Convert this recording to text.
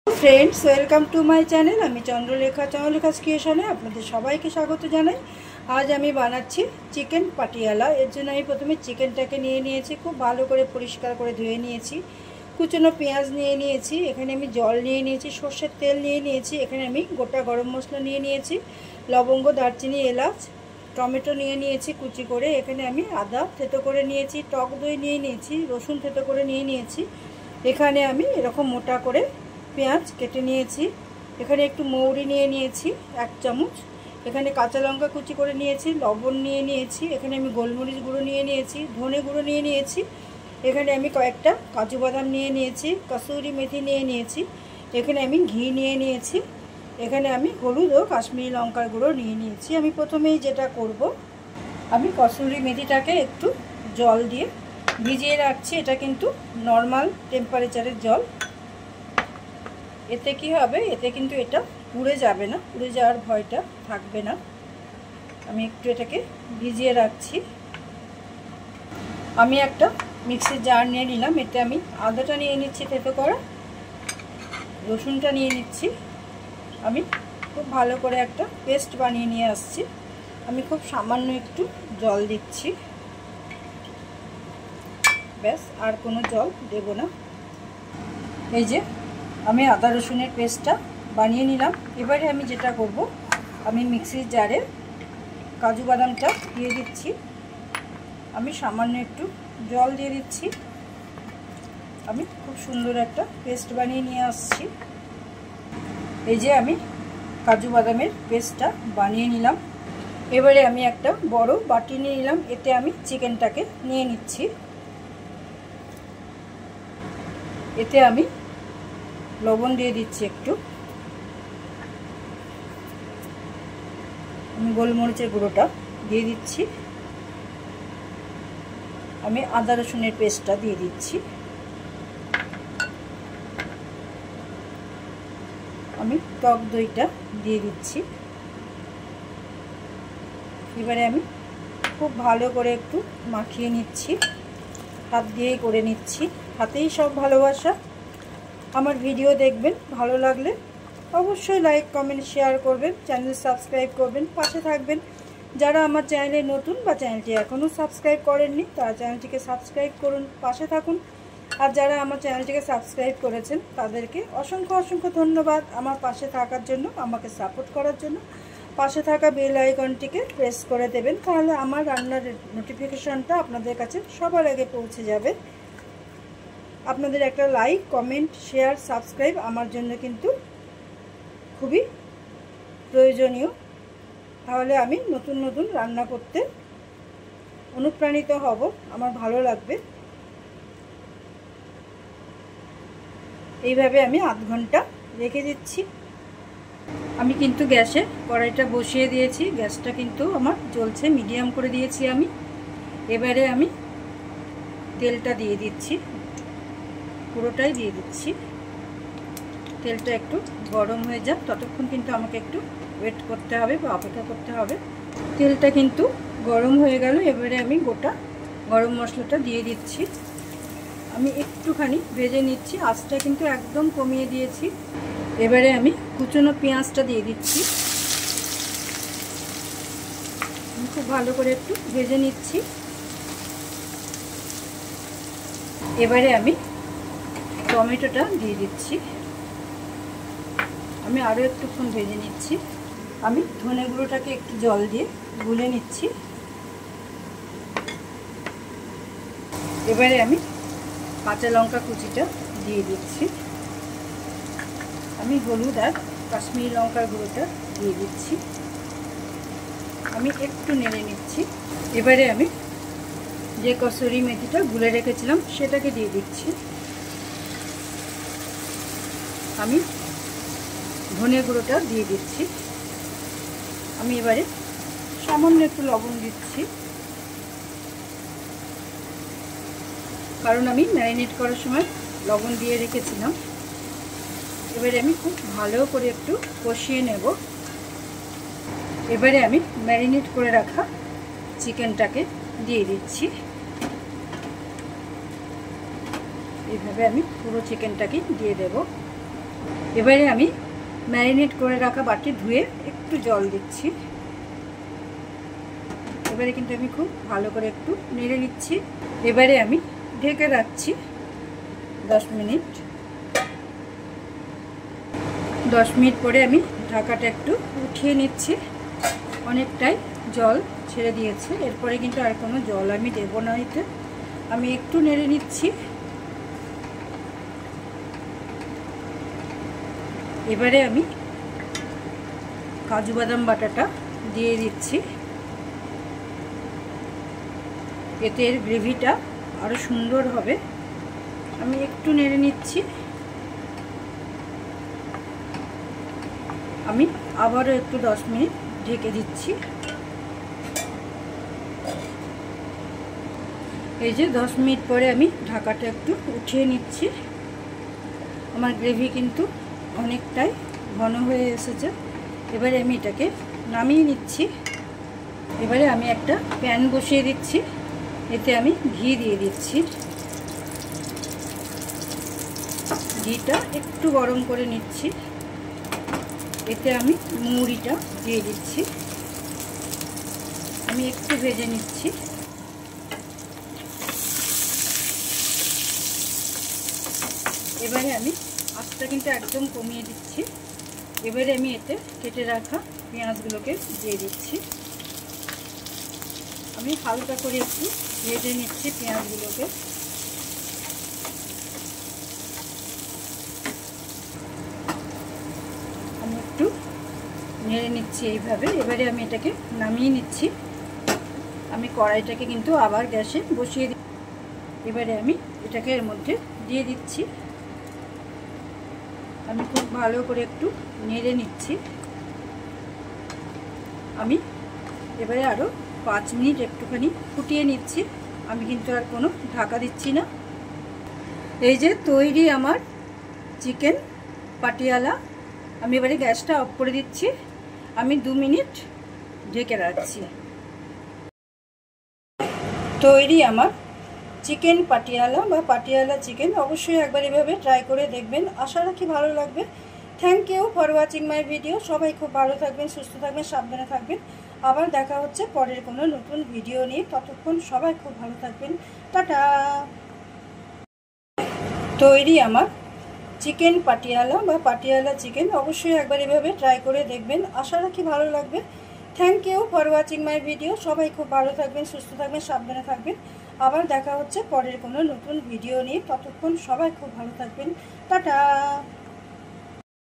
Friends welcome to my channel आमी चंद्रलेखा क्रिएशने आपनादेर सबाइके स्वागत जानाई। आज आमी बानाচ্ছি चिकेन पाटियाला। एर जोन्नो आमी प्रथमे चिकेनटाके निये नियेछि, खूब भालो करे परिष्कार करे धुए नियेछि। कुचनो पेঁয়াজ निये नियेछि, एखाने आमी जल निये नियेछि, सर्षेर तेल निये नियेछि, एखाने आमी गोटा गरम मशला निये नियेछि, लवंग दारचिनी एलाच टमेटो निये नियेछि कुचि करे, एखाने आमी आदा থেতো करे नियेछि, टक दई निये नियेछि, रसुन থেতো करे निये नियेछि, एखाने आमी एरकम मोटा करे पेঁয়াজ केटे नियेछि, एखाने एकटु मौरी निये नियेछि 1 चामच, एखाने काँचा लंका कुचि करे नियेछि, लवण निये नियेछि, एखाने आमी गोलमरिच गुঁড়ো निये नियेछि, धने गुঁড়ো निये नियेछि, एखाने आमी कयेकटा काजू बादाम निये नियेछि, कसूरी मेथी निये नियेछि, एखाने आमी घी निये नियेछि, एखाने आमी हलुद और काश्मीरी लंकार गुঁড়ো निये नियेछि। आमी प्रथमेई जेटा करब आमी कसूरी मेथिटाके एकटु जल दिए भिजिए राखछि। एटा किन्तु नर्माल टेम्पारेचारेर जल। एते कि होबे, एते किन्तु एटा पुड़े जाबे ना, पुड़े जाওয়ার भयटा थाकबे ना। आमी एकटु एटाके भिजिए राखछि। आमी एकटा मिक्सिर जार निये निलाम, एते आमी आदाटा निये निচ্ছি থেতো करा, रसुनटा निये निচ্ছি। आमी खूब भालो करे एकटा पेस्ट बानिये निये आसछि। आमी खूब सामान्य एकटु जल दिচ্ছি, ব্যাস আর কোনো জল দেব না। এই যে আমি আদা রসুনের পেস্টটা বানিয়ে নিলাম। এবারে আমি যেটা করব, আমি মিক্সির জারে কাজু বাদামটা দিয়ে দিচ্ছি। আমি সামান্য একটু জল দিয়ে দিচ্ছি। আমি খুব সুন্দর একটা পেস্ট বানিয়ে নিয়ে আসছি। এই যে আমি কাজু বাদামের পেস্টটা বানিয়ে নিলাম। এবারে আমি একটা বড় বাটি নিয়ে নিলাম, এতে আমি চিকেনটাকে নিয়ে নিচ্ছি। এতে আমি লবণ দিয়ে দিচ্ছি একটু, আমি গোলমরিচের গুঁড়োটা দিয়ে দিচ্ছি, আমি আদা রসুনের পেস্টটা দিয়ে দিচ্ছি, আমি টক দইটা দিয়ে দিচ্ছি। এবারে আমি খুব ভালো করে একটু মাখিয়ে নিচ্ছি, হাত দিয়েই করে নিচ্ছি। হাতেই সব ভালোবাসা। আমার ভিডিও দেখবেন, ভালো লাগলে অবশ্যই লাইক কমেন্ট শেয়ার করবেন, চ্যানেল সাবস্ক্রাইব করবেন, পাশে থাকবেন। যারা আমার চ্যানেলে নতুন বা চ্যানেলটি এখনও সাবস্ক্রাইব করেননি তারা চ্যানেলটিকে সাবস্ক্রাইব করুন, পাশে থাকুন। আর যারা আমার চ্যানেলটিকে সাবস্ক্রাইব করেছেন তাদেরকে অসংখ্য অসংখ্য ধন্যবাদ আমার পাশে থাকার জন্য, আমাকে সাপোর্ট করার জন্য। পাশে থাকা বেল আইকনটিকে প্রেস করে দেবেন, তাহলে আমার রান্নার নোটিফিকেশনটা আপনাদের কাছে সবার আগে পৌঁছে যাবে। আপনাদের একটা লাইক কমেন্ট শেয়ার সাবস্ক্রাইব আমার জন্য কিন্তু খুবই প্রয়োজনীয়, তাহলে আমি নতুন নতুন রান্না করতে অনুপ্রাণিত হব, আমার ভালো লাগবে। এইভাবে আমি আধ ঘন্টা রেখে দিচ্ছি। আমি কিন্তু গ্যাসে কড়াইটা বসিয়ে দিয়েছি, গ্যাসটা কিন্তু আমার জ্বলছে, মিডিয়াম করে দিয়েছি আমি। এবারে আমি তেলটা দিয়ে দিচ্ছি, পুরোটাই দিয়ে দিচ্ছি। তেলটা একটু গরম হয়ে যাক, ততক্ষণ কিন্তু আমাকে একটু ওয়েট করতে হবে বা অপেক্ষা করতে হবে। তেলটা কিন্তু গরম হয়ে গেল। এবারে আমি গোটা গরম মশলাটা দিয়ে দিচ্ছি। আমি একটুখানি ভেজে নিচ্ছি, আঁচটা কিন্তু একদম কমিয়ে দিয়েছি। এবারে আমি কুচনো পেঁয়াজটা দিয়ে দিচ্ছি, আমি খুব ভালো করে একটু ভেজে নিচ্ছি। এবারে আমি টমেটোটা দিয়ে দিচ্ছি, আমি আরও একটুক্ষণ ভেজে নিচ্ছি। আমি ধনে গুঁড়োটাকে একটু জল দিয়ে গুলে নিচ্ছি। এবারে আমি কাঁচা লঙ্কা কুচিটা দিয়ে দিচ্ছি, আমি হলুদ আর কাশ্মীরি লঙ্কার গুঁড়োটা দিয়ে দিচ্ছি, আমি একটু নেড়ে নিচ্ছি। এবারে আমি যে কসুরি মেথিটা গুলে রেখেছিলাম সেটাকে দিয়ে দিচ্ছি, আমি ধনে গুঁড়োটা দিয়ে দিচ্ছি, আমি এবারে সামান্য একটু লবণ দিচ্ছি, কারণ আমি ম্যারিনেট করার সময় লবণ দিয়ে রেখেছিলাম। এবারে আমি খুব ভালো করে একটু কষিয়ে নেব। এবারে আমি ম্যারিনেট করে রাখা চিকেনটাকে দিয়ে দিচ্ছি। এইভাবে আমি পুরো চিকেনটাকে দিয়ে দেব। এবারে আমি ম্যারিনেট করে রাখা বাটি ধুয়ে একটু জল দিচ্ছি। এবারে কিন্তু আমি খুব ভালো করে একটু নেড়ে নিচ্ছি। এবারে আমি ঢেকে রাখছি 10 মিনিট। 10 মিনিট পরে আমি ঢাকাটা একটু উঠিয়ে নিচ্ছি। অনেকটাই জল ছেড়ে দিয়েছে, এরপরে কিন্তু আর কোনো জল আমি দেব না। এতে আমি একটু নেড়ে নিচ্ছি। এবারে আমি কাজু বাদাম বাটাটা দিয়ে দিচ্ছি। এতে এর গ্রেভিটা আরও সুন্দর হবে। আমি একটু নেড়ে নিচ্ছি। আমি আবারও একটু 10 মিনিট ঢেকে দিচ্ছি। এই যে 10 মিনিট পরে আমি ঢাকাটা একটু উঠিয়ে নিচ্ছি। আমার গ্রেভি কিন্তু অনেকটাই ঘন হয়ে এসেছে। এবারে আমি এটাকে নামিয়ে নিচ্ছি। এবারে আমি একটা প্যান বসিয়ে দিচ্ছি। এতে আমি ঘি দিয়ে দিচ্ছি। ঘিটা একটু গরম করে নিচ্ছি। এতে আমি মুড়িটা দিয়ে দিচ্ছি। আমি একটু ভেজে নিচ্ছি। এবারে আমি আঁচটা কিন্তু একদম কমিয়ে দিচ্ছি। এবারে আমি এতে কেটে রাখা পেঁয়াজগুলোকে দিয়ে দিচ্ছি। আমি হালকা করে একটু ভেজে নিচ্ছি পেঁয়াজগুলোকে। আমি একটু নেড়ে নিচ্ছি এইভাবে। এবারে আমি এটাকে নামিয়ে নিচ্ছি। আমি কড়াইটাকে কিন্তু আবার গ্যাসে বসিয়ে দিই। এবারে আমি এটাকে এর মধ্যে দিয়ে দিচ্ছি। আমি খুব ভালো করে একটু নেড়ে নিচ্ছি। আমি এবারে আরও 5 মিনিট একটুখানি ফুটিয়ে নিচ্ছি। আমি কিন্তু আর কোনো ঢাকা দিচ্ছি না। এই যে তৈরি আমার চিকেন পাটিয়ালা। আমি এবারে গ্যাসটা অফ করে দিচ্ছি। আমি 2 মিনিট ঢেকে রাখছি। তৈরি আমার চিকেন পাটিয়ালা বা পাটিয়ালা চিকেন। অবশ্যই একবার এভাবে ট্রাই করে দেখবেন। আশা রাখি ভালো লাগবে। Thank you for watching my video. সবাই খুব ভালো থাকবেন, সুস্থ থাকবেন, সাবধানে থাকবেন। আবার দেখা হচ্ছে পরের কোনো নতুন ভিডিও নিয়ে। ততক্ষণ সবাই খুব ভালো থাকবেন। টাটা। তৈরি আমার চিকেন পাটিয়ালা বা পাটিয়ালা চিকেন। অবশ্যই একবার এভাবে ট্রাই করে দেখবেন। আশা রাখি ভালো লাগবে। Thank you for watching my video. সবাই খুব ভালো থাকবেন, সুস্থ থাকবেন, সাবধানে থাকবেন। আবার দেখা হচ্ছে পরের কোনো নতুন ভিডিও নিয়ে। ততক্ষণ সবাই খুব ভালো থাকবেন। টাটা।